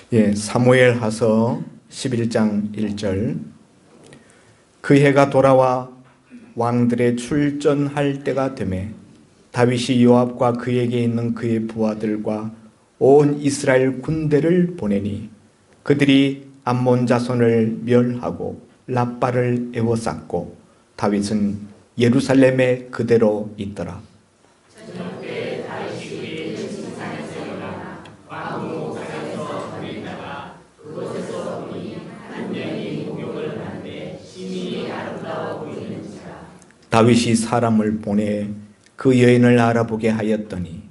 사무엘하서 11장 1절. 그 해가 돌아와 왕들의 출전할 때가 되매 다윗이 요압과 그에게 있는 그의 부하들과 온 이스라엘 군대를 보내니 그들이 암몬 자손을 멸하고 랍바를 에워쌌고 다윗은 예루살렘에 그대로 있더라. 다윗이 사람을 보내 그 여인을 알아보게 하였더니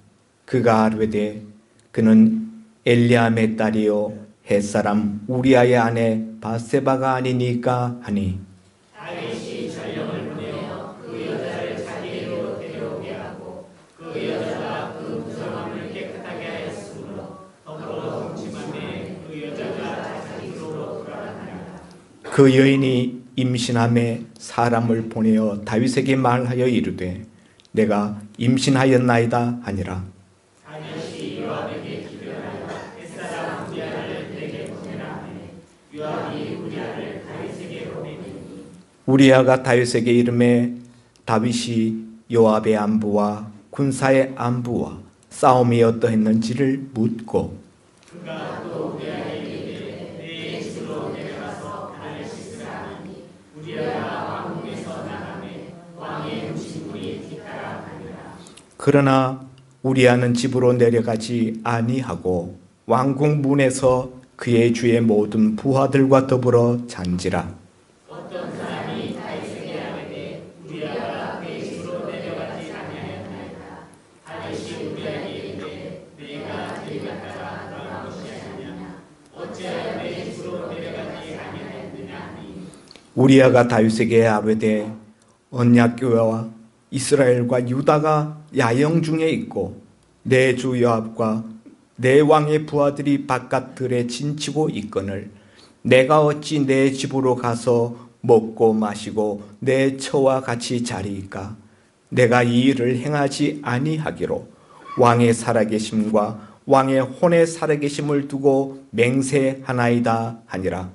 그가 아뢰되 그는 엘리암의 딸이요 햇사람 우리아의 아내 바세바가 아니니까 하니 다윗이 전령을 보내어 그 여자를 자기에게로 데려오게 하고 그 여자가 그 부정함을 깨끗하게 하였으므로 더불어 동침함에 그 여자가 자기 집으로 돌아가니라. 그 여인이 임신함에 사람을 보내어 다윗에게 말하여 이르되 내가 임신하였나이다 하니라. 다윗이 요압에게 기별하여 햇사람 우리아를 내게 보내라 하니 요압이 우리아를 다윗에게 보내니 우리아가 다윗에게 이르매 다윗이 요압의 안부와 군사의 안부와 싸움이 어떠했는지를 묻고 그가 또 우리아에게 이르되 내 집으로 내려가서 나를 씻으라 하니 우리아가 왕궁에서 나가매 왕의 음식물이 뒤따라 가니라. 그러나 우리아는 집으로 내려가지 아니하고 왕궁 문에서 그의 주의 모든 부하들과 더불어 잔지라. 어떤 사람이 다윗에게 아뢰되 우리아가 그의 집으로 내려가지 아니하였나이다. 다윗이 우리아에게 이르되 내가 그리 갔다가 돌아온 것이 아니냐 어찌하여 내 집으로 내려가지 아니하였느냐 하니 우리아가 다윗에게 아뢰되 언약궤와 이스라엘과 유다가 야영 중에 있고 내 주 요압과 내 왕의 부하들이 바깥들에 진치고 있거늘 내가 어찌 내 집으로 가서 먹고 마시고 내 처와 같이 자리이까. 내가 이 일을 행하지 아니하기로 왕의 살아계심과 왕의 혼의 살아계심을 두고 맹세하나이다 하니라.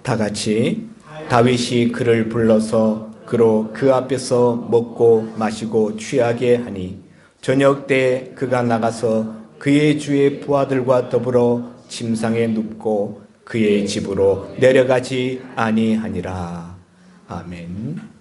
다 같이 다윗이 그를 불러서 그로 그 앞에서 먹고 마시고 취하게 하니 저녁 때 그가 나가서 그의 주의 부하들과 더불어 침상에 눕고 그의 집으로 내려가지 아니하니라. 아멘.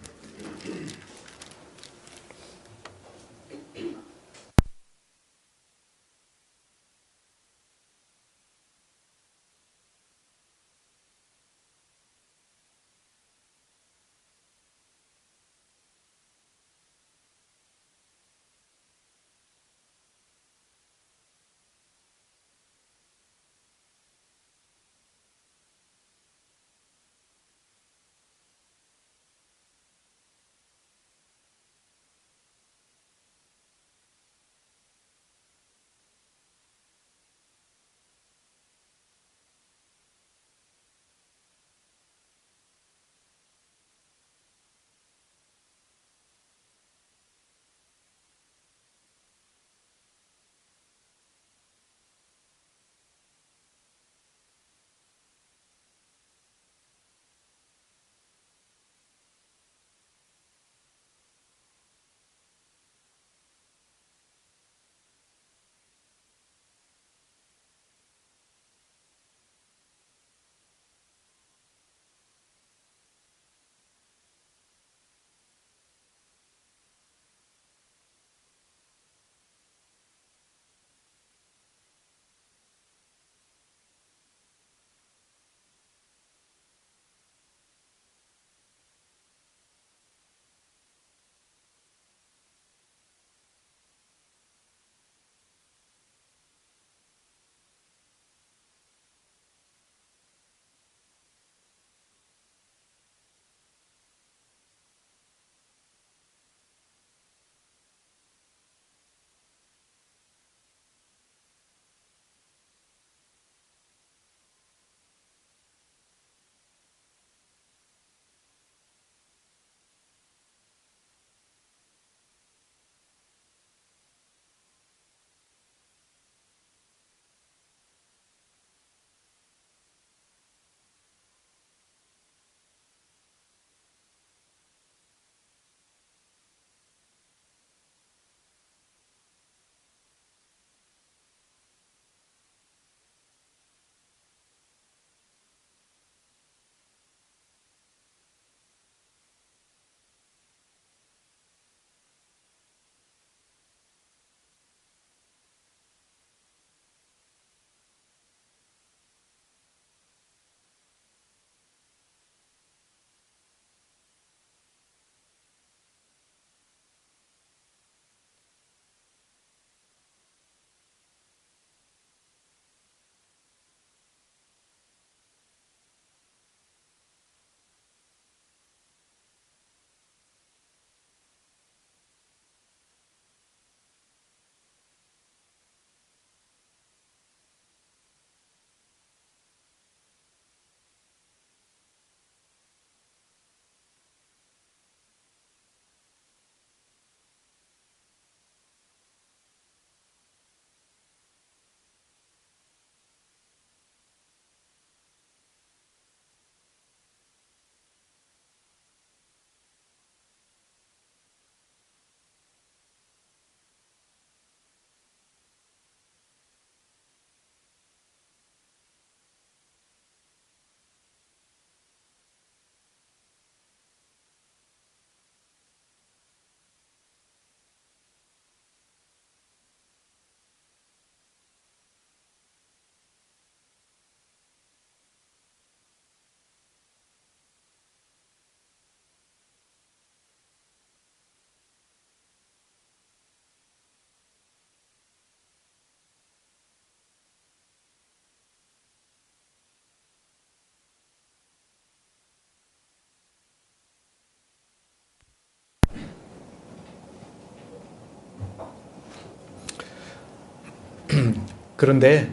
그런데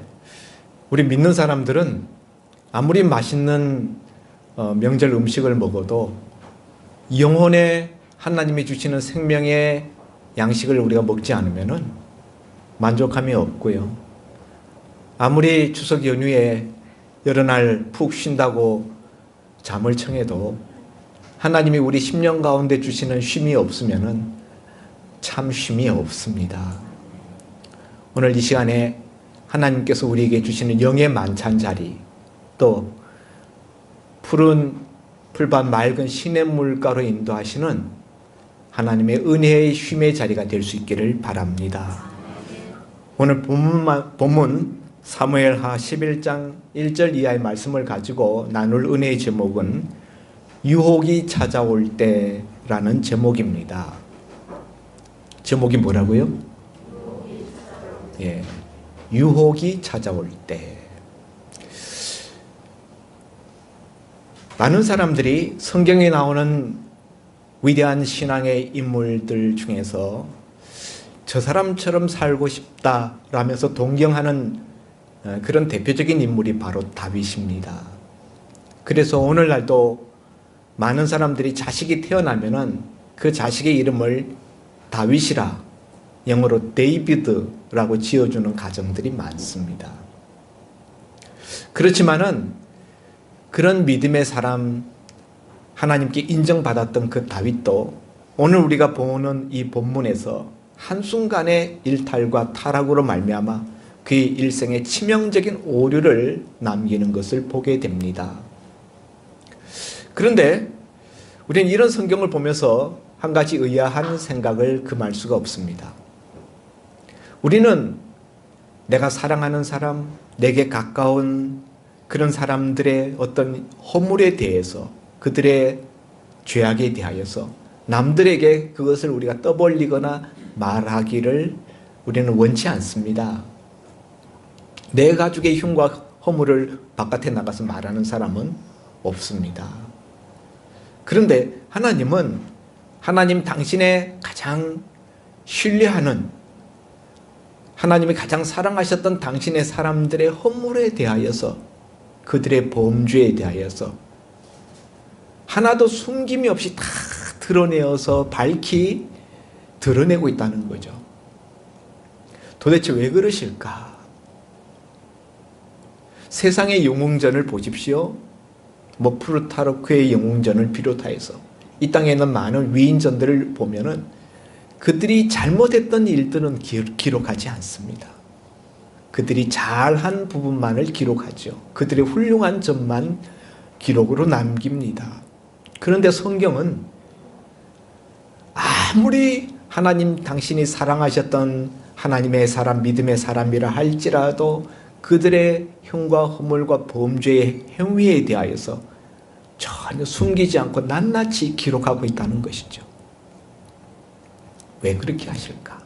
우리 믿는 사람들은 아무리 맛있는 명절 음식을 먹어도 영혼의 하나님이 주시는 생명의 양식을 우리가 먹지 않으면 만족함이 없고요. 아무리 추석 연휴에 여러 날 푹 쉰다고 잠을 청해도 하나님이 우리 심령 가운데 주시는 쉼이 없으면 참 쉼이 없습니다. 오늘 이 시간에 하나님께서 우리에게 주시는 영의 만찬 자리, 또 푸른 풀밭 맑은 시냇물가로 인도하시는 하나님의 은혜의 쉼의 자리가 될 수 있기를 바랍니다. 오늘 본문 사무엘하 11장 1절 이하의 말씀을 가지고 나눌 은혜의 제목은 유혹이 찾아올 때라는 제목입니다. 제목이 뭐라고요? 예, 유혹이 찾아올 때. 많은 사람들이 성경에 나오는 위대한 신앙의 인물들 중에서 저 사람처럼 살고 싶다라면서 동경하는 그런 대표적인 인물이 바로 다윗입니다. 그래서 오늘날도 많은 사람들이 자식이 태어나면은 그 자식의 이름을 다윗이라, 영어로 데이비드라고 지어주는 가정들이 많습니다. 그렇지만은 그런 믿음의 사람, 하나님께 인정받았던 그 다윗도 오늘 우리가 보는 이 본문에서 한순간의 일탈과 타락으로 말미암아 그의 일생에 치명적인 오류를 남기는 것을 보게 됩니다. 그런데 우리는 이런 성경을 보면서 한 가지 의아한 생각을 금할 수가 없습니다. 우리는 내가 사랑하는 사람, 내게 가까운 그런 사람들의 어떤 허물에 대해서, 그들의 죄악에 대하여서 남들에게 그것을 우리가 떠벌리거나 말하기를 우리는 원치 않습니다. 내 가족의 흉과 허물을 바깥에 나가서 말하는 사람은 없습니다. 그런데 하나님은 하나님 당신의 가장 신뢰하는, 하나님이 가장 사랑하셨던 당신의 사람들의 허물에 대하여서, 그들의 범죄에 대하여서 하나도 숨김이 없이 다 드러내어서 밝히 드러내고 있다는 거죠. 도대체 왜 그러실까? 세상의 영웅전을 보십시오. 프루타르크의 영웅전을 비롯하여서 이 땅에 있는 많은 위인전들을 보면은 그들이 잘못했던 일들은 기록하지 않습니다. 그들이 잘한 부분만을 기록하죠. 그들의 훌륭한 점만 기록으로 남깁니다. 그런데 성경은 아무리 하나님 당신이 사랑하셨던 하나님의 사람, 믿음의 사람이라 할지라도 그들의 흉과 허물과 범죄의 행위에 대하여서 전혀 숨기지 않고 낱낱이 기록하고 있다는 것이죠. 왜 그렇게 하실까?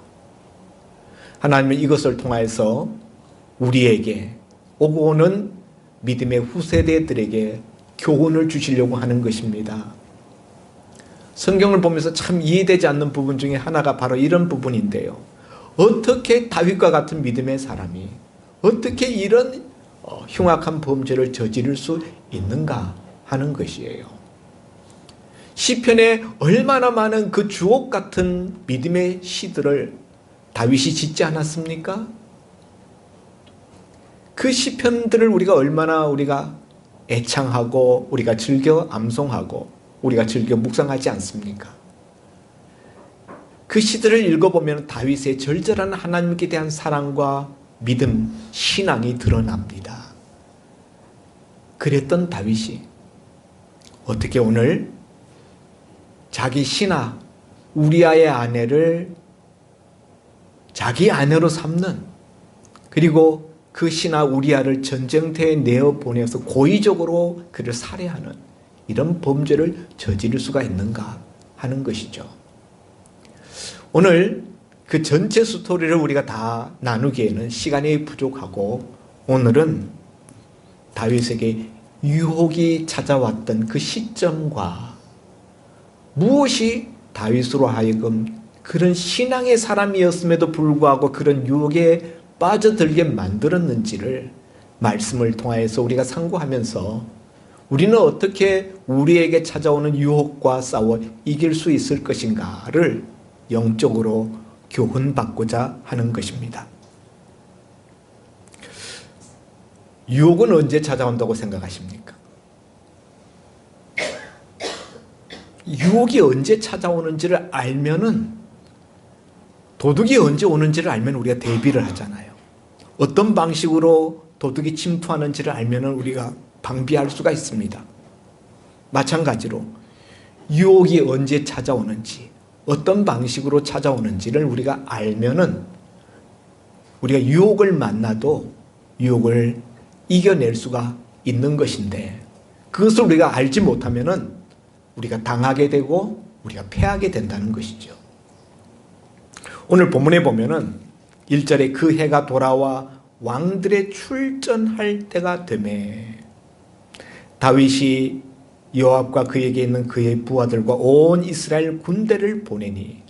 하나님은 이것을 통해서 우리에게, 오고 오는 믿음의 후세대들에게 교훈을 주시려고 하는 것입니다. 성경을 보면서 참 이해되지 않는 부분 중에 하나가 바로 이런 부분인데요. 어떻게 다윗과 같은 믿음의 사람이 어떻게 이런 흉악한 범죄를 저지를 수 있는가 하는 것이에요. 시편에 얼마나 많은 그 주옥 같은 믿음의 시들을 다윗이 짓지 않았습니까? 그 시편들을 우리가 애창하고 우리가 즐겨 암송하고 우리가 즐겨 묵상하지 않습니까? 그 시들을 읽어보면 다윗의 절절한 하나님께 대한 사랑과 믿음, 신앙이 드러납니다. 그랬던 다윗이 어떻게 오늘 자기 신하 우리아의 아내를 자기 아내로 삼는, 그리고 그 신하 우리아를 전쟁터에 내어보내서 고의적으로 그를 살해하는 이런 범죄를 저지를 수가 있는가 하는 것이죠. 오늘 그 전체 스토리를 우리가 다 나누기에는 시간이 부족하고, 오늘은 다윗에게 유혹이 찾아왔던 그 시점과 무엇이 다윗으로 하여금 그런 신앙의 사람이었음에도 불구하고 그런 유혹에 빠져들게 만들었는지를 말씀을 통하여서 우리가 상고하면서 우리는 어떻게 우리에게 찾아오는 유혹과 싸워 이길 수 있을 것인가를 영적으로 교훈받고자 하는 것입니다. 유혹은 언제 찾아온다고 생각하십니까? 유혹이 언제 찾아오는지를 알면은, 도둑이 언제 오는지를 알면 우리가 대비를 하잖아요. 어떤 방식으로 도둑이 침투하는지를 알면은 우리가 방비할 수가 있습니다. 마찬가지로 유혹이 언제 찾아오는지, 어떤 방식으로 찾아오는지를 우리가 알면은 우리가 유혹을 만나도 유혹을 이겨낼 수가 있는 것인데, 그것을 우리가 알지 못하면은 우리가 당하게 되고 우리가 패하게 된다는 것이죠. 오늘 본문에 보면은 1절에 그 해가 돌아와 왕들의 출전할 때가 되매 다윗이 요압과 그에게 있는 그의 부하들과 온 이스라엘 군대를 보내니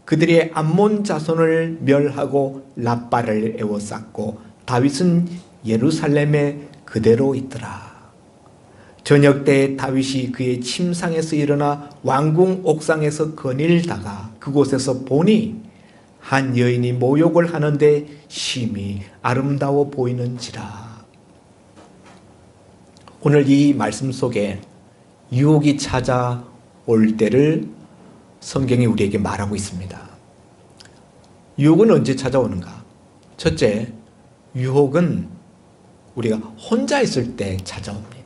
그들이 암몬 자손을 멸하고 랍바를 에워쌌고 다윗은 예루살렘에 그대로 있더라. 저녁 때에 다윗이 그의 침상에서 일어나 왕궁 옥상에서 거닐다가 그곳에서 보니 한 여인이 모욕을 하는데 심히 아름다워 보이는지라. 오늘 이 말씀 속에 유혹이 찾아올 때를 성경이 우리에게 말하고 있습니다. 유혹은 언제 찾아오는가? 첫째, 유혹은 우리가 혼자 있을 때 찾아옵니다.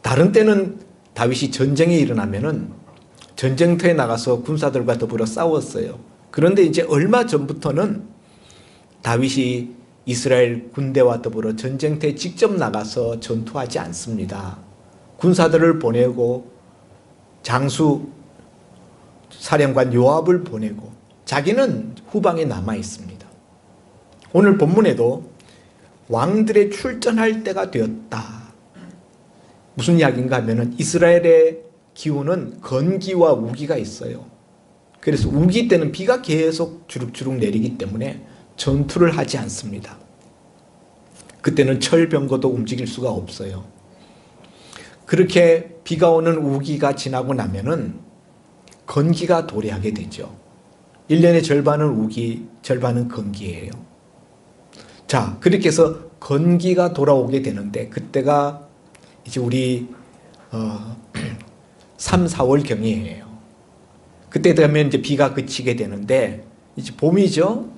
다른 때는 다윗이 전쟁이 일어나면은 전쟁터에 나가서 군사들과 더불어 싸웠어요. 그런데 이제 얼마 전부터는 다윗이 이스라엘 군대와 더불어 전쟁터에 직접 나가서 전투하지 않습니다. 군사들을 보내고 장수 사령관 요압을 보내고 자기는 후방에 남아 있습니다. 오늘 본문에도 왕들의 출전할 때가 되었다. 무슨 이야기인가 하면은 이스라엘의 기후는 건기와 우기가 있어요. 그래서 우기 때는 비가 계속 주룩주룩 내리기 때문에 전투를 하지 않습니다. 그때는 철병거도 움직일 수가 없어요. 그렇게 비가 오는 우기가 지나고 나면은 건기가 도래하게 되죠. 1년의 절반은 우기, 절반은 건기예요. 자, 그렇게 해서 건기가 돌아오게 되는데 그때가 이제 우리 3, 4월경이에요. 그때 되면 이제 비가 그치게 되는데 이제 봄이죠.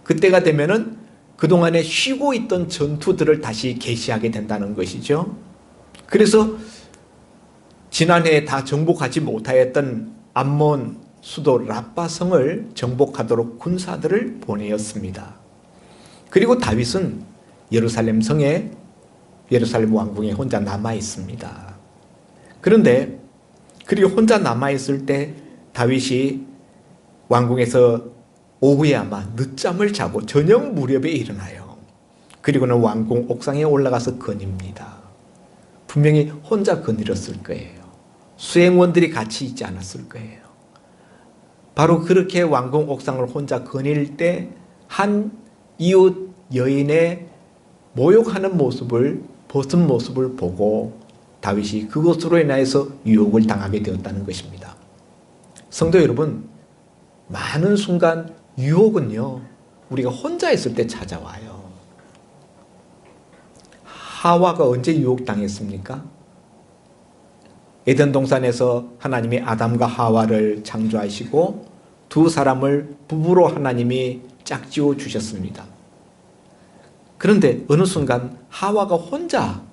그때가 되면은 그동안에 쉬고 있던 전투들을 다시 개시하게 된다는 것이죠. 그래서 지난해 다 정복하지 못하였던 암몬 수도 랍바성을 정복하도록 군사들을 보내었습니다. 그리고 다윗은 예루살렘 성에 예루살렘 왕궁에 혼자 남아 있습니다. 그런데 그리고 혼자 남아 있을 때 다윗이 왕궁에서 오후에 아마 늦잠을 자고 저녁 무렵에 일어나요. 그리고는 왕궁 옥상에 올라가서 거닙니다. 분명히 혼자 거닐었을 거예요. 수행원들이 같이 있지 않았을 거예요. 바로 그렇게 왕궁 옥상을 혼자 거닐 때 한 이웃 여인의 모욕하는 모습을, 벗은 모습을 보고 다윗이 그것으로 인하여서 유혹을 당하게 되었다는 것입니다. 성도 여러분, 많은 순간 유혹은요, 우리가 혼자 있을 때 찾아와요. 하와가 언제 유혹당했습니까? 에덴 동산에서 하나님이 아담과 하와를 창조하시고 두 사람을 부부로 하나님이 짝지어 주셨습니다. 그런데 어느 순간 하와가 혼자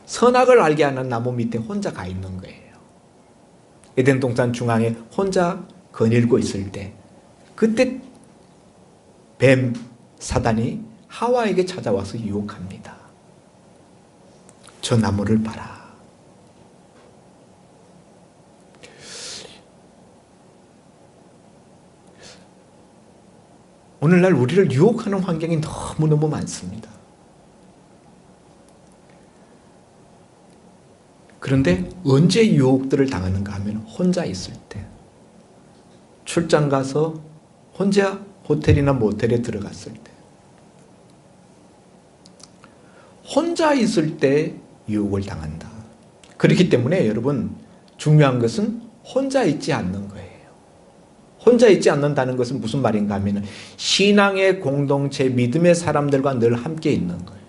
선악을 알게 하는 나무 밑에 혼자 가 있는 거예요. 에덴 동산 중앙에 혼자 거닐고 있을 때 그때 뱀 사단이 하와에게 찾아와서 유혹합니다. 저 나무를 봐라. 오늘날 우리를 유혹하는 환경이 너무너무 많습니다. 그런데 언제 유혹들을 당하는가 하면 혼자 있을 때, 출장 가서 혼자 호텔이나 모텔에 들어갔을 때, 혼자 있을 때 유혹을 당한다. 그렇기 때문에 여러분, 중요한 것은 혼자 있지 않는 거예요. 혼자 있지 않는다는 것은 무슨 말인가 하면 신앙의 공동체, 믿음의 사람들과 늘 함께 있는 거예요.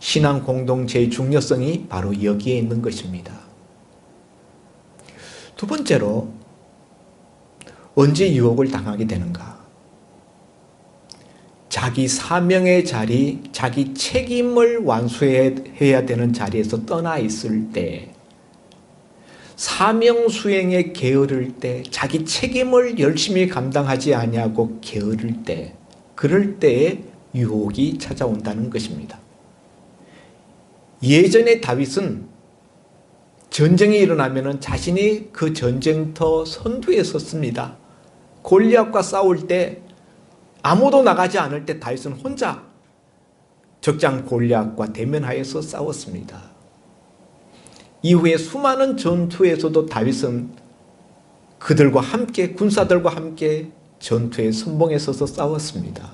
신앙 공동체의 중요성이 바로 여기에 있는 것입니다. 두 번째로, 언제 유혹을 당하게 되는가? 자기 사명의 자리, 자기 책임을 완수해야 되는 자리에서 떠나 있을 때, 사명 수행에 게으를 때, 자기 책임을 열심히 감당하지 아니하고 게으를 때, 그럴 때에 유혹이 찾아온다는 것입니다. 예전에 다윗은 전쟁이 일어나면 자신이 그 전쟁터 선두에 섰습니다. 골리앗과 싸울 때 아무도 나가지 않을 때 다윗은 혼자 적장 골리앗과 대면하여서 싸웠습니다. 이후에 수많은 전투에서도 다윗은 그들과 함께, 군사들과 함께 전투에 선봉에 서서 싸웠습니다.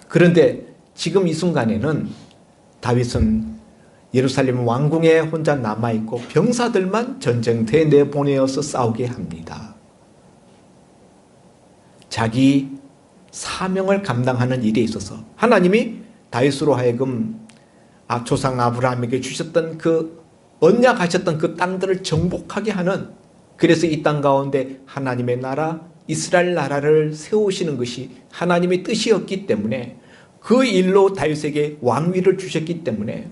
그런데 지금 이 순간에는 다윗은 예루살렘 왕궁에 혼자 남아있고 병사들만 전쟁터에 내보내어서 싸우게 합니다. 자기 사명을 감당하는 일에 있어서 하나님이 다윗으로 하여금 조상 아브라함에게 주셨던 그 언약하셨던 그 땅들을 정복하게 하는, 그래서 이 땅 가운데 하나님의 나라, 이스라엘 나라를 세우시는 것이 하나님의 뜻이었기 때문에 그 일로 다윗에게 왕위를 주셨기 때문에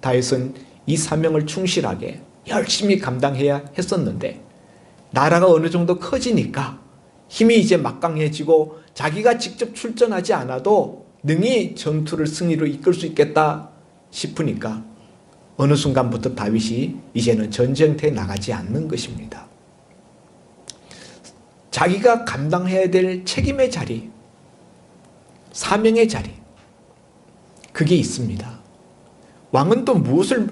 다윗은 이 사명을 충실하게 열심히 감당해야 했었는데, 나라가 어느 정도 커지니까 힘이 이제 막강해지고 자기가 직접 출전하지 않아도 능히 전투를 승리로 이끌 수 있겠다 싶으니까 어느 순간부터 다윗이 이제는 전쟁터에 나가지 않는 것입니다. 자기가 감당해야 될 책임의 자리, 사명의 자리, 그게 있습니다. 왕은 또 무엇을,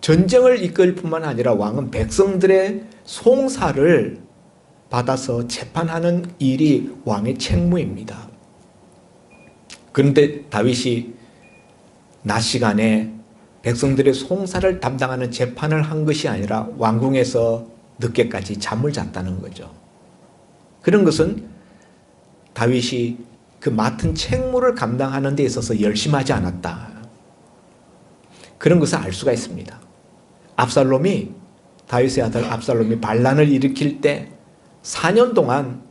전쟁을 이끌 뿐만 아니라 왕은 백성들의 송사를 받아서 재판하는 일이 왕의 책무입니다. 그런데 다윗이 낮 시간에 백성들의 송사를 담당하는 재판을 한 것이 아니라 왕궁에서 늦게까지 잠을 잤다는 거죠. 그런 것은 다윗이 그 맡은 책무를 감당하는 데 있어서 열심하지 않았다, 그런 것을 알 수가 있습니다. 압살롬이, 다윗의 아들 압살롬이 반란을 일으킬 때 4년 동안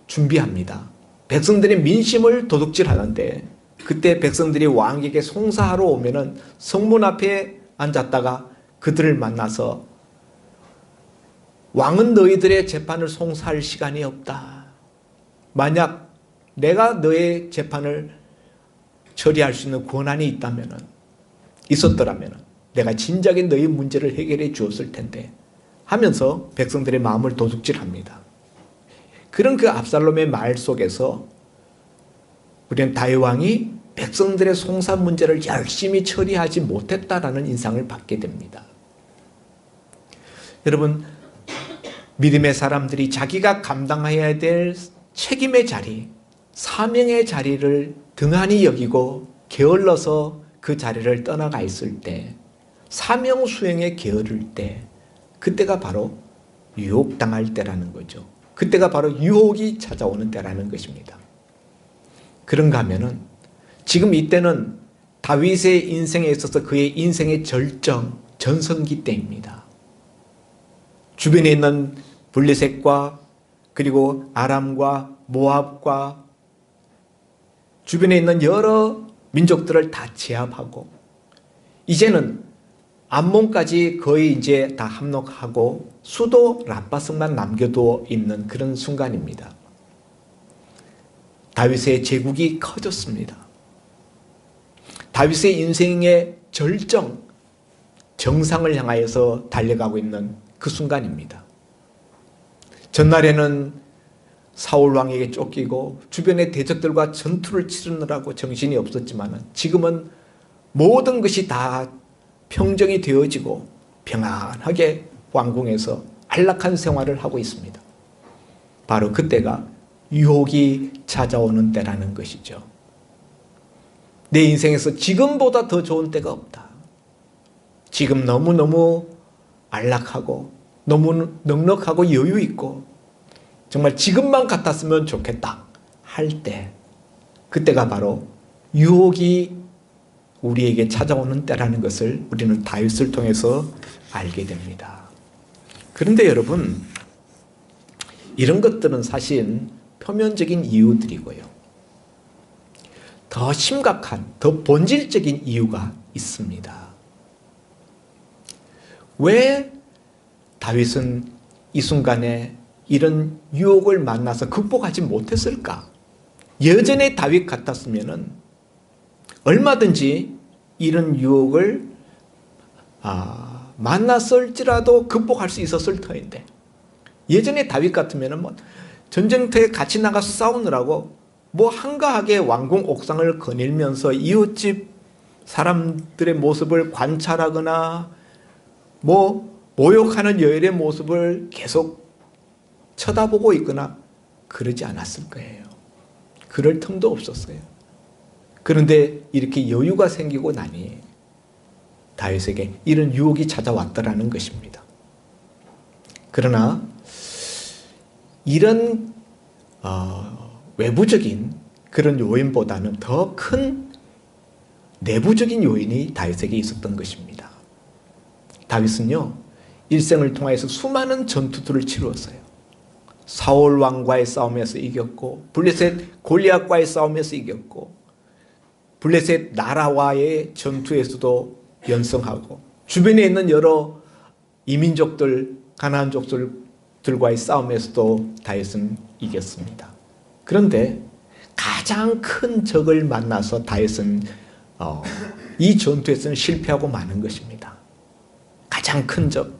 준비합니다. 백성들의 민심을 도둑질하는데, 그때 백성들이 왕에게 송사하러 오면은 성문 앞에 앉았다가 그들을 만나서 왕은 너희들의 재판을 송사할 시간이 없다. 만약 내가 너의 재판을 처리할 수 있는 권한이 있었더라면 내가 진작에 너희 문제를 해결해 주었을 텐데 하면서 백성들의 마음을 도둑질합니다. 그런 그 압살롬의 말 속에서 우리는 다윗 왕이 백성들의 송사 문제를 열심히 처리하지 못했다라는 인상을 받게 됩니다. 여러분, 믿음의 사람들이 자기가 감당해야 될 책임의 자리, 사명의 자리를 등한히 여기고 게을러서 그 자리를 떠나가 있을 때, 사명 수행에 게으를 때, 그때가 바로 유혹당할 때라는 거죠. 그때가 바로 유혹이 찾아오는 때라는 것입니다. 그런가 하면은 지금 이때는 다윗의 인생에 있어서 그의 인생의 절정, 전성기 때입니다. 주변에 있는 블레셋과 그리고 아람과 모압과 주변에 있는 여러 민족들을 다 제압하고 이제는 암몬까지 거의 이제 다 함락하고 수도 람바스만 남겨두어 있는 그런 순간입니다. 다윗의 제국이 커졌습니다. 다윗의 인생의 절정, 정상을 향하여서 달려가고 있는 그 순간입니다. 전날에는 사울 왕에게 쫓기고 주변의 대적들과 전투를 치르느라고 정신이 없었지만 지금은 모든 것이 다 평정이 되어지고 평안하게 왕궁에서 안락한 생활을 하고 있습니다. 바로 그때가 유혹이 찾아오는 때라는 것이죠. 내 인생에서 지금보다 더 좋은 때가 없다. 지금 너무너무 안락하고 너무 넉넉하고 여유 있고 정말 지금만 같았으면 좋겠다 할 때, 그때가 바로 유혹이 우리에게 찾아오는 때라는 것을 우리는 다윗을 통해서 알게 됩니다. 그런데 여러분, 이런 것들은 사실 표면적인 이유들이고요. 더 심각한, 더 본질적인 이유가 있습니다. 왜 다윗은 이 순간에 이런 유혹을 만나서 극복하지 못했을까? 예전에 다윗 같았으면 얼마든지 이런 유혹을 만났을지라도 극복할 수 있었을 터인데, 예전에 다윗 같으면 전쟁터에 같이 나가서 싸우느라고 한가하게 왕궁 옥상을 거닐면서 이웃집 사람들의 모습을 관찰하거나 모욕하는 여인의 모습을 계속 쳐다보고 있거나 그러지 않았을 거예요. 그럴 틈도 없었어요. 그런데 이렇게 여유가 생기고 나니 다윗에게 이런 유혹이 찾아왔더라는 것입니다. 그러나 이런 외부적인 그런 요인보다는 더 큰 내부적인 요인이 다윗에게 있었던 것입니다. 다윗은요, 일생을 통해서 수많은 전투들을 치루었어요. 사울 왕과의 싸움에서 이겼고, 블레셋 골리앗과의 싸움에서 이겼고, 블레셋 나라와의 전투에서도 연승하고, 주변에 있는 여러 이민족들, 가나안족들과의 싸움에서도 다윗은 이겼습니다. 그런데 가장 큰 적을 만나서 다윗은 이 전투에서는 실패하고 마는 것입니다. 가장 큰 적,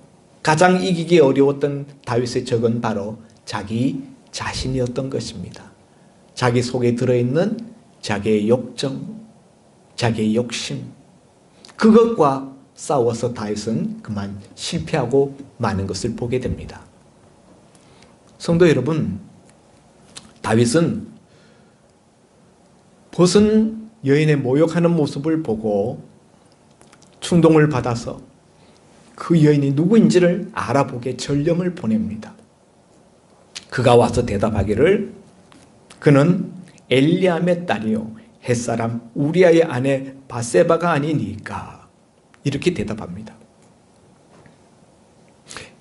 가장 이기기 어려웠던 다윗의 적은 바로 자기 자신이었던 것입니다. 자기 속에 들어있는 자기의 욕정, 자기의 욕심, 그것과 싸워서 다윗은 그만 실패하고 마는 것을 보게 됩니다. 성도 여러분, 다윗은 벗은 여인의 모욕하는 모습을 보고 충동을 받아서 그 여인이 누구인지를 알아보게 전령을 보냅니다. 그가 와서 대답하기를 그는 엘리암의 딸이요 햇사람 우리아의 아내 바세바가 아니니까, 이렇게 대답합니다.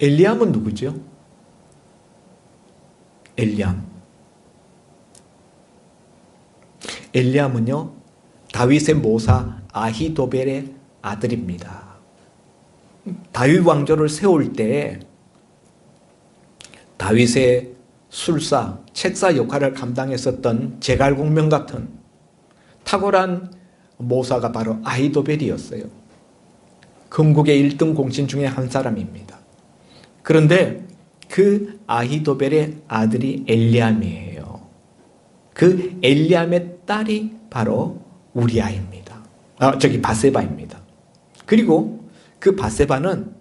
엘리암은 누구죠? 엘리암은요, 다윗의 모사 아히도벨의 아들입니다. 다윗 왕조를 세울 때 다윗의 술사, 책사 역할을 감당했었던 제갈공명 같은 탁월한 모사가 바로 아히도벨이었어요. 건국의 1등 공신 중에 한 사람입니다. 그런데 그 아히도벨의 아들이 엘리암이에요. 그 엘리암의 딸이 바로 우리아입니다. 바세바입니다. 그리고 그 바세바는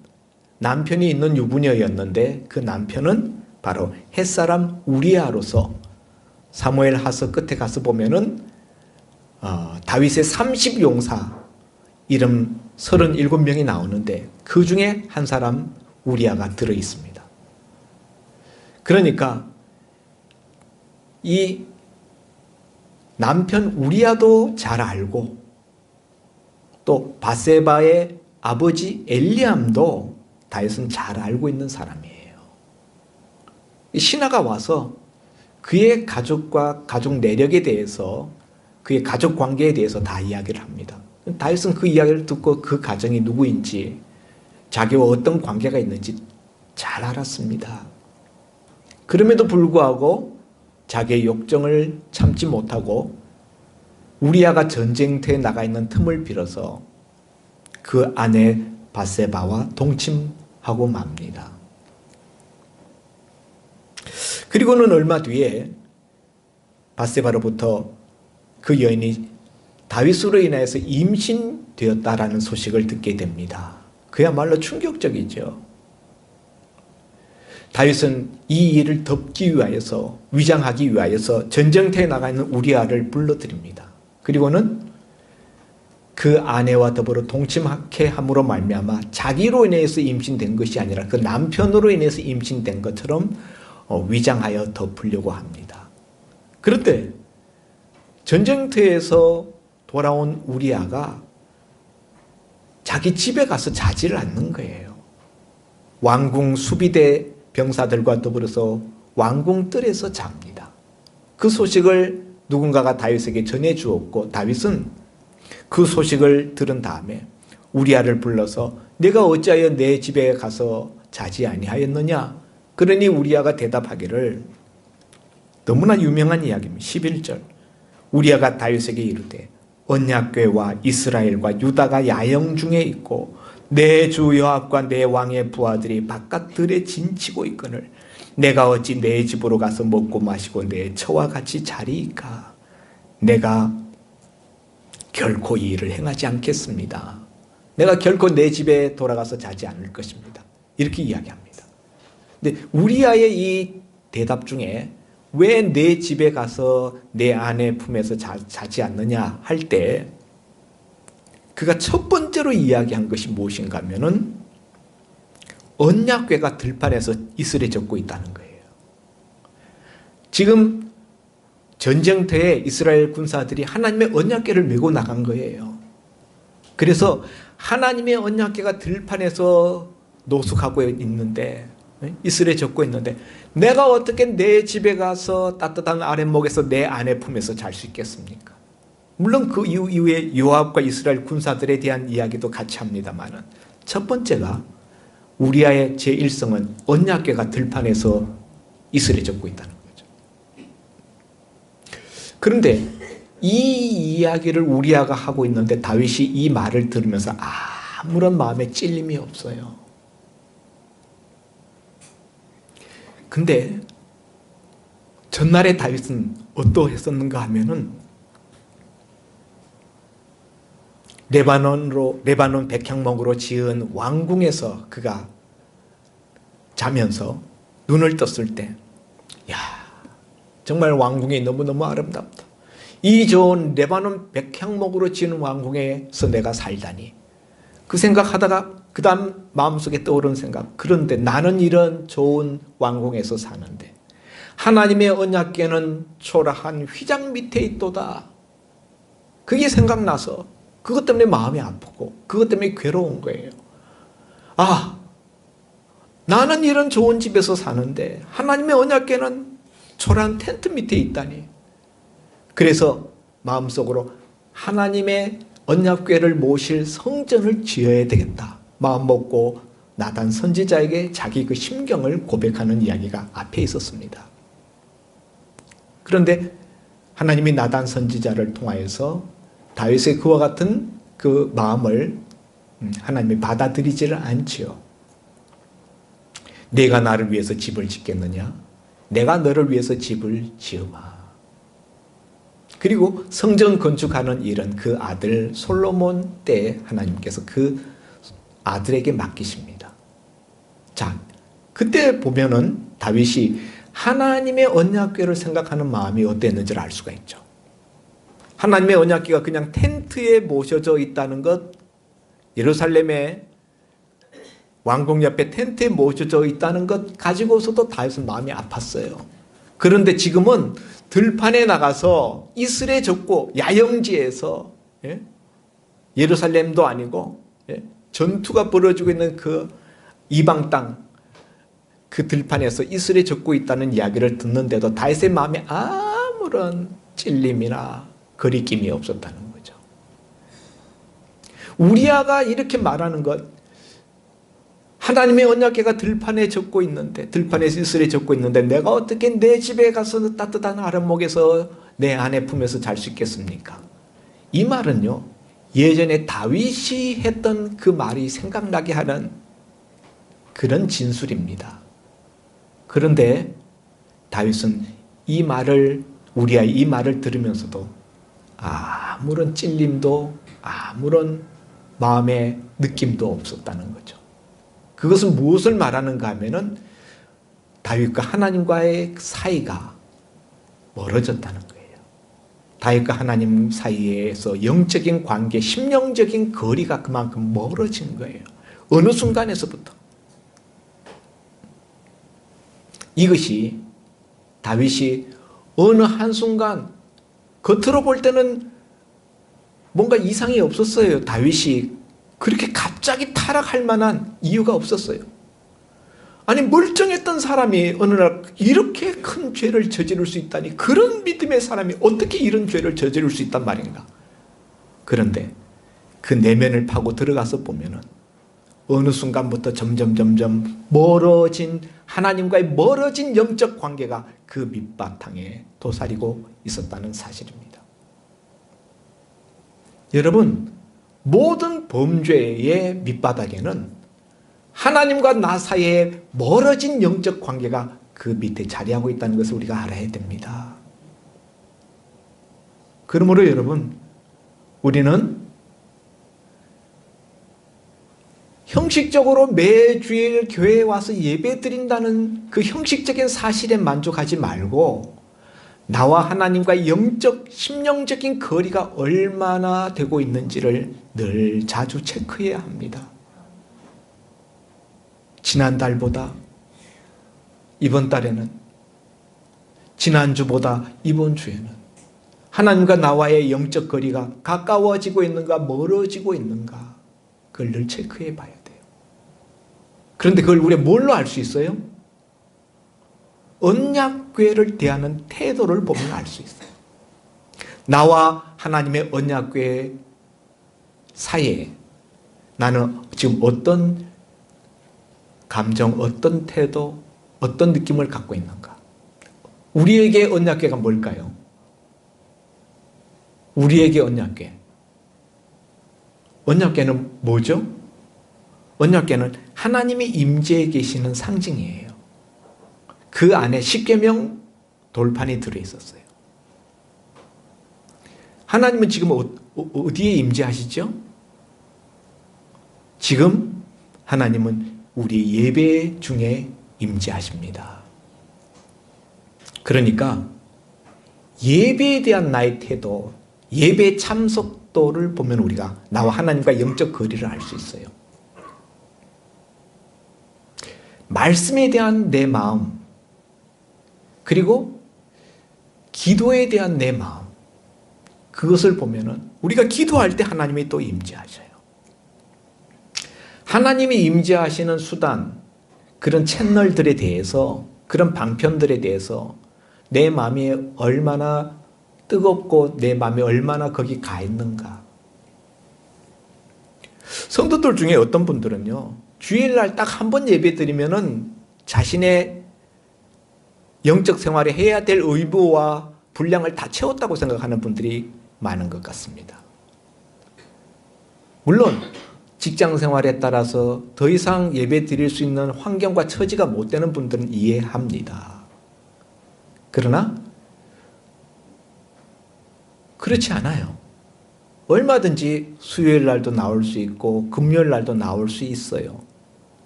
남편이 있는 유부녀였는데 그 남편은 바로 햇사람 우리아로서 사무엘 하서 끝에 가서 보면은 다윗의 30용사 이름 37명이 나오는데 그 중에 한 사람 우리아가 들어 있습니다. 그러니까 이 남편 우리아도 잘 알고 또 바세바의 아버지 엘리암도 다윗은 잘 알고 있는 사람이에요. 신하가 와서 그의 가족과 가족 내력에 대해서, 그의 가족 관계에 대해서 다 이야기를 합니다. 다윗은 그 이야기를 듣고 그 가정이 누구인지, 자기와 어떤 관계가 있는지 잘 알았습니다. 그럼에도 불구하고 자기의 욕정을 참지 못하고 우리아가 전쟁터에 나가 있는 틈을 빌어서 그 아내 바세바와 동침하고 맙니다. 그리고는 얼마 뒤에 바세바로부터 그 여인이 다윗으로 인해서 임신되었다라는 소식을 듣게 됩니다. 그야말로 충격적이죠. 다윗은 이 일을 덮기 위하여서, 위장하기 위하여서 전쟁터에 나가 있는 우리아를 불러들입니다. 그리고는 그 아내와 더불어 동침하게 함으로 말미암아 자기로 인해서 임신된 것이 아니라 그 남편으로 인해서 임신된 것처럼 위장하여 덮으려고 합니다. 그런데 전쟁터에서 돌아온 우리아가 자기 집에 가서 자지를 않는 거예요. 왕궁 수비대 병사들과 더불어서 왕궁 뜰에서 잡니다. 그 소식을 누군가가 다윗에게 전해 주었고, 다윗은 그 소식을 들은 다음에 우리아를 불러서 내가 어찌하여 내 집에 가서 자지 아니하였느냐? 그러니 우리아가 대답하기를, 너무나 유명한 이야기입니다. 11절. 우리아가 다윗에게 이르되 언약궤와 이스라엘과 유다가 야영 중에 있고 내 주 요압과 내 왕의 부하들이 바깥 들에 진치고 있거늘 내가 어찌 내 집으로 가서 먹고 마시고 내 처와 같이 자리이까? 내가 결코 이 일을 행하지 않겠습니다. 내가 결코 내 집에 돌아가서 자지 않을 것입니다. 이렇게 이야기합니다. 근데 우리아의 이 대답 중에 왜 내 집에 가서 내 아내 품에서 자지 않느냐 할 때 그가 첫 번째로 이야기한 것이 무엇인가 하면은 언약궤가 들판에서 이슬에 젖고 있다는 거예요. 지금 전쟁터에 이스라엘 군사들이 하나님의 언약궤를 메고 나간 거예요. 그래서 하나님의 언약궤가 들판에서 노숙하고 있는데, 이슬에 젖고 있는데 내가 어떻게 내 집에 가서 따뜻한 아랫목에서 내 아내 품에서 잘 수 있겠습니까? 물론 그 이후에 요압과 이스라엘 군사들에 대한 이야기도 같이 합니다만, 첫 번째가 우리아의 제1성은 언약궤가 들판에서 이슬에 젖고 있다는 거죠. 그런데 이 이야기를 우리아가 하고 있는데 다윗이 이 말을 들으면서 아무런 마음에 찔림이 없어요. 근데 전날에 다윗은 어떠했었는가 하면은 레바논 백향목으로 지은 왕궁에서 그가 자면서 눈을 떴을 때, 야, 정말 왕궁이 너무너무 아름답다. 이 좋은 레바논 백향목으로 지은 왕궁에서 내가 살다니. 그 생각하다가 그 다음 마음속에 떠오른 생각, 그런데 나는 이런 좋은 왕궁에서 사는데 하나님의 언약궤는 초라한 휘장 밑에 있도다. 그게 생각나서 그것 때문에 마음이 아프고 그것 때문에 괴로운 거예요. 나는 이런 좋은 집에서 사는데 하나님의 언약궤는 초라한 텐트 밑에 있다니. 그래서 마음속으로 하나님의 언약궤를 모실 성전을 지어야 되겠다 마음 먹고 나단 선지자에게 자기 그 심경을 고백하는 이야기가 앞에 있었습니다. 그런데 하나님이 나단 선지자를 통하여서 다윗의 그와 같은 그 마음을 하나님이 받아들이지를 않지요. 내가 나를 위해서 집을 짓겠느냐? 내가 너를 위해서 집을 지어봐. 그리고 성전 건축하는 일은 그 아들 솔로몬 때 하나님께서 그 아들에게 맡기십니다. 자, 그때 보면은 다윗이 하나님의 언약궤를 생각하는 마음이 어땠는지를 알 수가 있죠. 하나님의 언약궤가 그냥 텐트에 모셔져 있다는 것, 예루살렘의 왕궁 옆에 텐트에 모셔져 있다는 것 가지고서도 다윗은 마음이 아팠어요. 그런데 지금은 들판에 나가서 이슬에 젖고 야영지에서, 예루살렘도 아니고 전투가 벌어지고 있는 그 이방 땅, 그 들판에서 이슬에 젖고 있다는 이야기를 듣는데도 다윗의 마음에 아무런 찔림이나 거리낌이 없었다는 거죠. 우리아가 이렇게 말하는 것, 하나님의 언약궤가 들판에 젖고 있는데, 들판에서 이슬에 젖고 있는데 내가 어떻게 내 집에 가서 따뜻한 아랫목에서 내 아내 품에서 잘 수 있겠습니까? 이 말은요, 예전에 다윗이 했던 그 말이 생각나게 하는 그런 진술입니다. 그런데 다윗은 이 말을, 우리아의 이 말을 들으면서도 아무런 찔림도 아무런 마음의 느낌도 없었다는 거죠. 그것은 무엇을 말하는가 하면은 다윗과 하나님과의 사이가 멀어졌다는 거예요. 다윗과 하나님 사이에서 영적인 관계, 심령적인 거리가 그만큼 멀어진 거예요. 어느 순간에서부터. 이것이 다윗이 어느 한순간 겉으로 볼 때는 뭔가 이상이 없었어요. 다윗이 그렇게 갑자기 타락할 만한 이유가 없었어요. 아니 멀쩡했던 사람이 어느 날 이렇게 큰 죄를 저지를 수 있다니, 그런 믿음의 사람이 어떻게 이런 죄를 저지를 수 있단 말인가. 그런데 그 내면을 파고 들어가서 보면은 어느 순간부터 점점 멀어진, 하나님과의 멀어진 영적 관계가 그 밑바탕에 도사리고 있었다는 사실입니다. 여러분, 모든 범죄의 밑바닥에는 하나님과 나 사이에 멀어진 영적 관계가 그 밑에 자리하고 있다는 것을 우리가 알아야 됩니다. 그러므로 여러분, 우리는 형식적으로 매주일 교회에 와서 예배 드린다는 그 형식적인 사실에 만족하지 말고 나와 하나님과의 영적, 심령적인 거리가 얼마나 되고 있는지를 늘 자주 체크해야 합니다. 지난달보다 이번 달에는, 지난주보다 이번 주에는 하나님과 나와의 영적 거리가 가까워지고 있는가 멀어지고 있는가, 그걸 늘 체크해 봐야 돼요. 그런데 그걸 우리가 뭘로 알 수 있어요? 언약궤를 대하는 태도를 보면 알 수 있어요. 나와 하나님의 언약궤 사이에 나는 지금 어떤 감정, 어떤 태도, 어떤 느낌을 갖고 있는가? 우리에게 언약궤가 뭘까요? 우리에게 언약궤. 언약궤는 뭐죠? 언약궤는 하나님이 임재해 계시는 상징이에요. 그 안에 십계명 돌판이 들어있었어요. 하나님은 지금 어디에 임재하시죠? 지금 하나님은 우리 예배 중에 임재하십니다. 그러니까 예배에 대한 나의 태도, 예배 참석도를 보면 우리가 나와 하나님과 영적 거리를 알 수 있어요. 말씀에 대한 내 마음, 그리고 기도에 대한 내 마음, 그것을 보면은 우리가 기도할 때 하나님이 또 임재하셔요. 하나님이 임재하시는 수단, 그런 채널들에 대해서, 그런 방편들에 대해서 내 마음이 얼마나 뜨겁고 내 마음이 얼마나 거기 가 있는가. 성도들 중에 어떤 분들은요, 주일날 딱 한 번 예배 드리면은 자신의 영적 생활에 해야 될 의무와 분량을 다 채웠다고 생각하는 분들이 많은 것 같습니다. 물론 직장 생활에 따라서 더 이상 예배 드릴 수 있는 환경과 처지가 못 되는 분들은 이해합니다. 그러나 그렇지 않아요. 얼마든지 수요일 날도 나올 수 있고 금요일 날도 나올 수 있어요.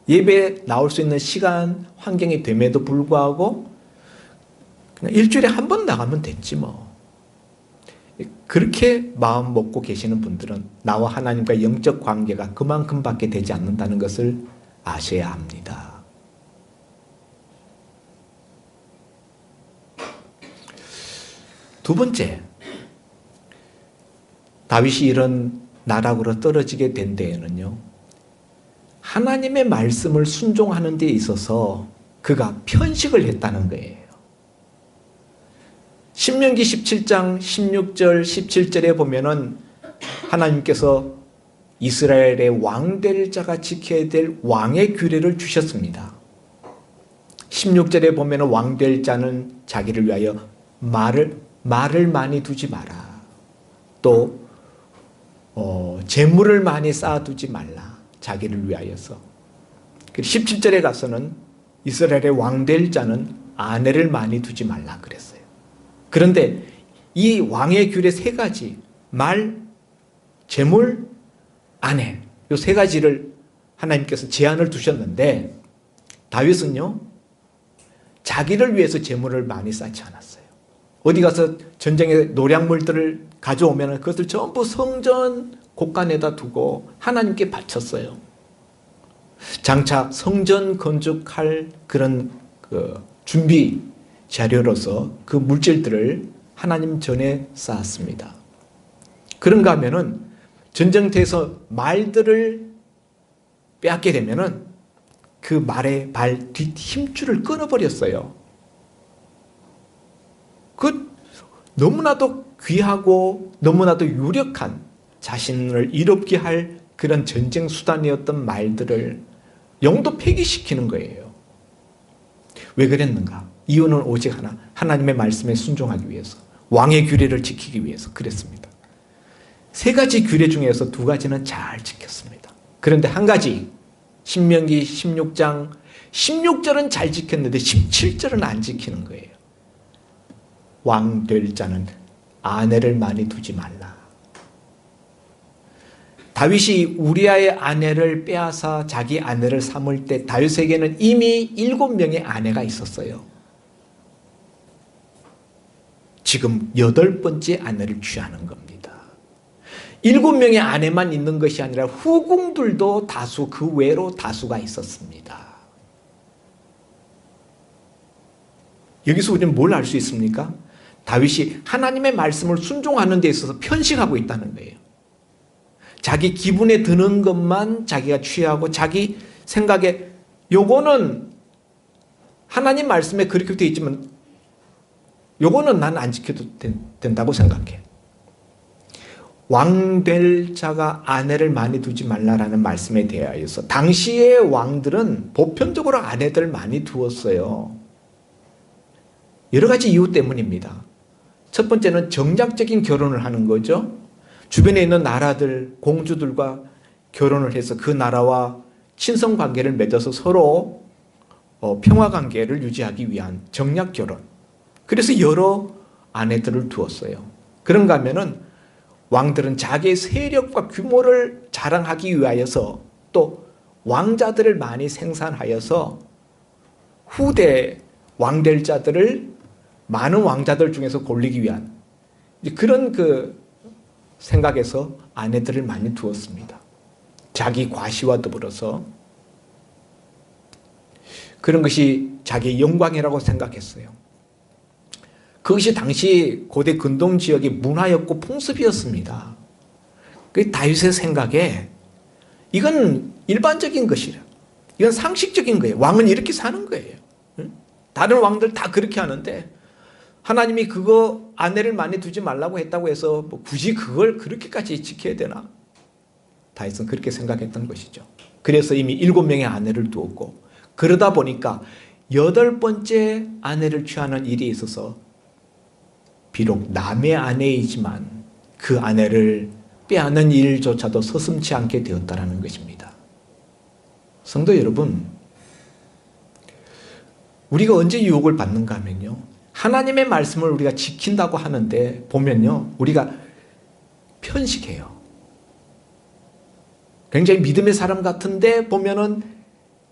예배 나올 수 있는 시간, 환경이 됨에도 불구하고 그냥 일주일에 한 번 나가면 됐지 뭐. 그렇게 마음 먹고 계시는 분들은 나와 하나님과 영적 관계가 그만큼밖에 되지 않는다는 것을 아셔야 합니다. 두 번째, 다윗이 이런 나락으로 떨어지게 된 데에는요, 하나님의 말씀을 순종하는 데 있어서 그가 편식을 했다는 거예요. 신명기 17장 16절 17절에 보면은 하나님께서 이스라엘의 왕될 자가 지켜야 될 왕의 규례를 주셨습니다. 16절에 보면은 왕될 자는 자기를 위하여 말을 많이 두지 마라. 또 재물을 많이 쌓아두지 말라. 자기를 위하여서. 17절에 가서는 이스라엘의 왕될 자는 아내를 많이 두지 말라 그랬어요. 그런데 이 왕의 규례 세 가지, 말, 재물, 아내, 이 세 가지를 하나님께서 제한을 두셨는데 다윗은요, 자기를 위해서 재물을 많이 쌓지 않았어요. 어디 가서 전쟁의 노량물들을 가져오면 그것을 전부 성전 곳간에다 두고 하나님께 바쳤어요. 장차 성전 건축할 그런 준비 자료로서 그 물질들을 하나님 전에 쌓았습니다. 그런가 하면은 전쟁터에서 말들을 빼앗게 되면은 그 말의 발 뒷 힘줄을 끊어버렸어요. 그 너무나도 귀하고 너무나도 유력한 자신을 이롭게 할 그런 전쟁 수단이었던 말들을 영도 폐기시키는 거예요. 왜 그랬는가? 이유는 오직 하나, 하나님의 말씀에 순종하기 위해서, 왕의 규례를 지키기 위해서 그랬습니다. 세 가지 규례 중에서 두 가지는 잘 지켰습니다. 그런데 한 가지, 신명기 16장 16절은 잘 지켰는데 17절은 안 지키는 거예요. 왕 될 자는 아내를 많이 두지 말라. 다윗이 우리아의 아내를 빼앗아 자기 아내를 삼을 때 다윗에게는 이미 7명의 아내가 있었어요. 지금 8번째 아내를 취하는 겁니다. 7명의 아내만 있는 것이 아니라 후궁들도 다수, 그 외로 다수가 있었습니다. 여기서 우리는 뭘 알 수 있습니까? 다윗이 하나님의 말씀을 순종하는 데 있어서 편식하고 있다는 거예요. 자기 기분에 드는 것만 자기가 취하고 자기 생각에 요거는 하나님 말씀에 그렇게 되어 있지만 요거는 난 안 지켜도 된다고 생각해. 왕 될 자가 아내를 많이 두지 말라라는 말씀에 대하여서 당시의 왕들은 보편적으로 아내들 많이 두었어요. 여러 가지 이유 때문입니다. 첫 번째는 정략적인 결혼을 하는 거죠. 주변에 있는 나라들, 공주들과 결혼을 해서 그 나라와 친성관계를 맺어서 서로 평화관계를 유지하기 위한 정략결혼. 그래서 여러 아내들을 두었어요. 그런가 하면은 왕들은 자기의 세력과 규모를 자랑하기 위하여서 또 왕자들을 많이 생산하여서 후대 왕될 자들을 많은 왕자들 중에서 골리기 위한 그런 생각에서 아내들을 많이 두었습니다. 자기 과시와 더불어서 그런 것이 자기의 영광이라고 생각했어요. 그것이 당시 고대 근동 지역의 문화였고 풍습이었습니다. 그 다윗의 생각에 이건 일반적인 것이라, 이건 상식적인 거예요. 왕은 이렇게 사는 거예요. 다른 왕들 다 그렇게 하는데 하나님이 그거 아내를 많이 두지 말라고 했다고 해서 굳이 그걸 그렇게까지 지켜야 되나? 다윗은 그렇게 생각했던 것이죠. 그래서 이미 7명의 아내를 두었고 그러다 보니까 8번째 아내를 취하는 일이 있어서 비록 남의 아내이지만 그 아내를 빼앗는 일조차도 서슴지 않게 되었다는 것입니다. 성도 여러분, 우리가 언제 유혹을 받는가 하면요, 하나님의 말씀을 우리가 지킨다고 하는데 보면요, 우리가 편식해요. 굉장히 믿음의 사람 같은데 보면은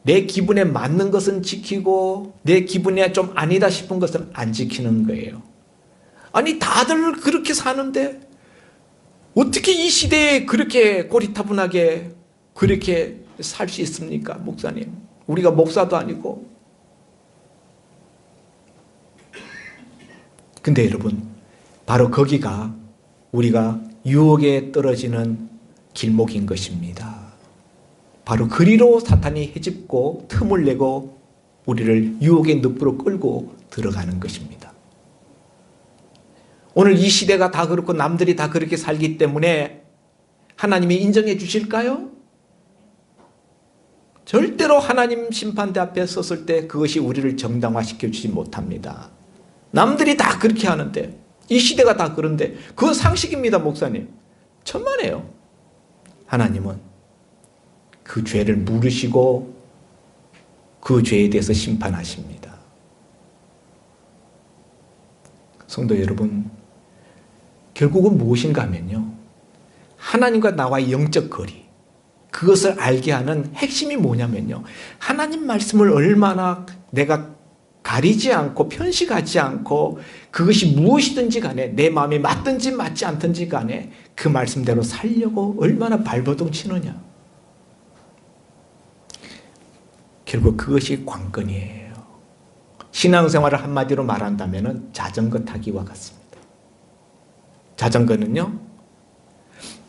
내 기분에 맞는 것은 지키고 내 기분에 좀 아니다 싶은 것은 안 지키는 거예요. 아니 다들 그렇게 사는데 어떻게 이 시대에 그렇게 고리타분하게 그렇게 살 수 있습니까? 목사님, 우리가 목사도 아니고. 근데 여러분, 바로 거기가 우리가 유혹에 떨어지는 길목인 것입니다. 바로 그리로 사탄이 헤집고 틈을 내고 우리를 유혹의 늪으로 끌고 들어가는 것입니다. 오늘 이 시대가 다 그렇고 남들이 다 그렇게 살기 때문에 하나님이 인정해 주실까요? 절대로 하나님 심판대 앞에 섰을 때 그것이 우리를 정당화시켜 주지 못합니다. 남들이 다 그렇게 하는데, 이 시대가 다 그런데 그건 상식입니다. 목사님, 천만에요. 하나님은 그 죄를 물으시고 그 죄에 대해서 심판하십니다. 성도 여러분, 결국은 무엇인가 하면요, 하나님과 나와의 영적 거리, 그것을 알게 하는 핵심이 뭐냐면요, 하나님 말씀을 얼마나 내가 가리지 않고 편식하지 않고 그것이 무엇이든지 간에 내 마음에 맞든지 맞지 않든지 간에 그 말씀대로 살려고 얼마나 발버둥 치느냐. 결국 그것이 관건이에요. 신앙생활을 한마디로 말한다면 자전거 타기와 같습니다. 자전거는요,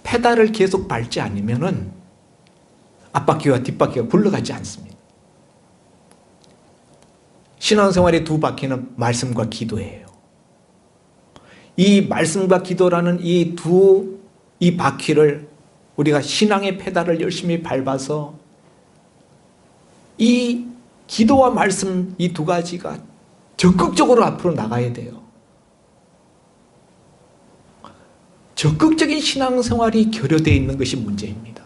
페달을 계속 밟지 않으면 앞바퀴와 뒷바퀴가 굴러가지 않습니다. 신앙생활의 두 바퀴는 말씀과 기도예요. 이 말씀과 기도라는 이 바퀴를 우리가 신앙의 페달을 열심히 밟아서 이 기도와 말씀 이 두 가지가 적극적으로 앞으로 나가야 돼요. 적극적인 신앙생활이 결여되어 있는 것이 문제입니다.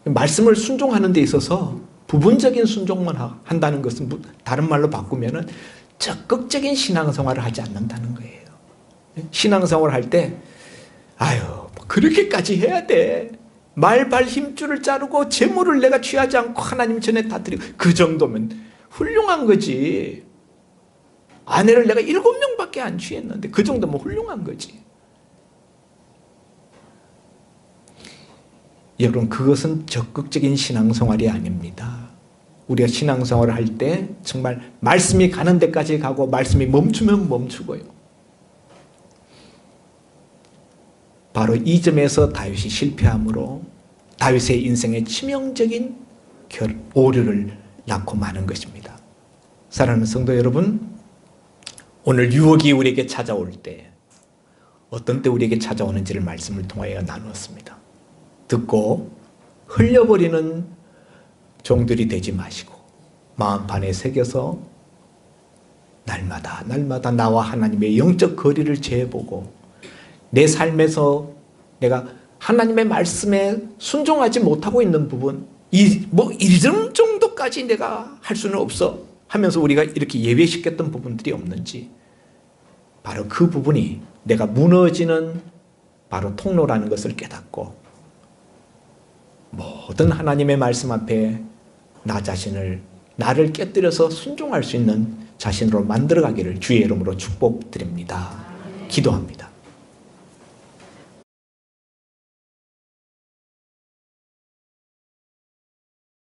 말씀을 순종하는 데 있어서 부분적인 순종만 한다는 것은 다른 말로 바꾸면 적극적인 신앙생활을 하지 않는다는 거예요. 신앙생활을 할 때 그렇게까지 해야 돼. 말발 힘줄을 자르고 재물을 내가 취하지 않고 하나님 전에 다 드리고 그 정도면 훌륭한 거지. 아내를 내가 7명밖에 안 취했는데 그 정도면 훌륭한 거지. 여러분, 그것은 적극적인 신앙생활이 아닙니다. 우리가 신앙생활을 할 때 정말 말씀이 가는 데까지 가고 말씀이 멈추면 멈추고요. 바로 이 점에서 다윗이 실패함으로 다윗의 인생에 치명적인 오류를 낳고 마는 것입니다. 사랑하는 성도 여러분, 오늘 유혹이 우리에게 찾아올 때 어떤 때 우리에게 찾아오는지를 말씀을 통하여 나누었습니다. 듣고 흘려버리는 종들이 되지 마시고 마음판에 새겨서 날마다 나와 하나님의 영적 거리를 재보고 내 삶에서 내가 하나님의 말씀에 순종하지 못하고 있는 부분, 이런 정도까지 내가 할 수는 없어 하면서 우리가 이렇게 예외시켰던 부분들이 없는지, 바로 그 부분이 내가 무너지는 바로 통로라는 것을 깨닫고 모든 하나님의 말씀 앞에 나를 깨뜨려서 순종할 수 있는 자신으로 만들어가기를 주의 이름으로 축복드립니다. 기도합니다.